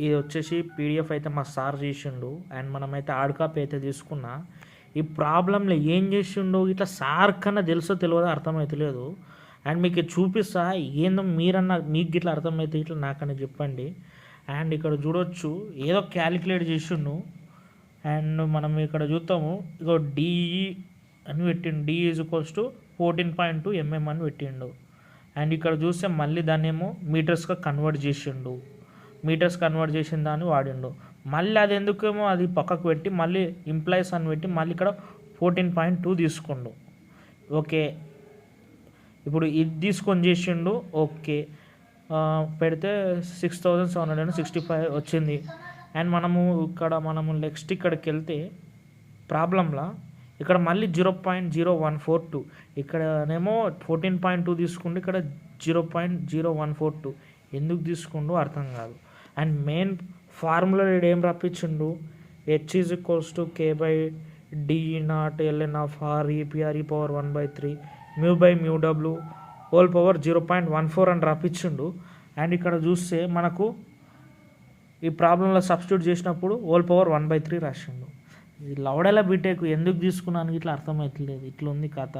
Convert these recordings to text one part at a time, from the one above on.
ఇది వచ్చేసి పీడిఎఫ్ అయితే మా సార్ చేసిండు అండ్ మనమైతే హార్డ్ కాపీ అయితే తీసుకున్నా. ఈ ప్రాబ్లంలో ఏం చేసిండో ఇట్లా సార్ కన్నా తెలుసో తెలియదో అర్థమవుతలేదు. అండ్ మీకు చూపిస్తా, ఏందో మీరన్నా మీకు ఇట్లా అర్థమైతే ఇట్లా నాకన్నా చెప్పండి. అండ్ ఇక్కడ చూడొచ్చు ఏదో క్యాలిక్యులేట్ చేసిండు. అండ్ మనం ఇక్కడ చూస్తాము, ఇగో డిఈ అని పెట్టిండు, D is equals to 14.2 mm అని పెట్టిండు. అండ్ ఇక్కడ చూస్తే మళ్ళీ దాన్ని ఏమో మీటర్స్గా కన్వర్ట్ చేసిండు, మీటర్స్ కన్వర్ట్ చేసిన దాన్ని వాడిండు. మళ్ళీ అది ఎందుకేమో అది పక్కకు పెట్టి మళ్ళీ ఇంప్లాయిస్ అని పెట్టి మళ్ళీ ఇక్కడ 14.2 తీసుకుండు. ఓకే, ఇప్పుడు ఇది తీసుకొని చేసిండు. ఓకే, పెడితే 6765 వచ్చింది. అండ్ మనము నెక్స్ట్ ఇక్కడికి వెళ్తే ప్రాబ్లంలా ఇక్కడ మళ్ళీ 0.0142, ఇక్కడనేమో 14.2 తీసుకుంటే ఇక్కడ 0.0142 ఎందుకు తీసుకుండో అర్థం కాదు. అండ్ మెయిన్ ఫార్ములా ఏం రప్పించిండు, H is equals to K/D0 ln of R EPR e⁻³ 1/3 μ/μW whole power 0.14 అని రప్పించిండు. అండ్ ఇక్కడ చూస్తే మనకు ఈ ప్రాబ్లంలో సబ్స్టిట్యూట్ చేసినప్పుడు హోల్ పవర్ 1/3 రాసిండు. ఇది లవడల బీటెక్ ఎందుకు తీసుకున్నాను ఇట్లా అర్థమవుతలేదు, ఇట్లా ఉంది కథ.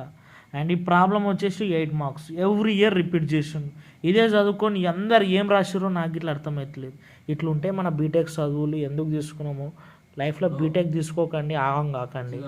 అండ్ ఈ ప్రాబ్లం వచ్చేసి 8 మార్క్స్, ఎవ్రీ ఇయర్ రిపీట్ చేసిండు. ఇదే చదువుకొని అందరు ఏం రాసిరో నాకు ఇట్లా అర్థమవుతలేదు. ఇట్లుంటే మన బీటెక్ చదువులు ఎందుకు తీసుకున్నామో, లైఫ్లో బీటెక్ తీసుకోకండి, ఆగం కాకండి.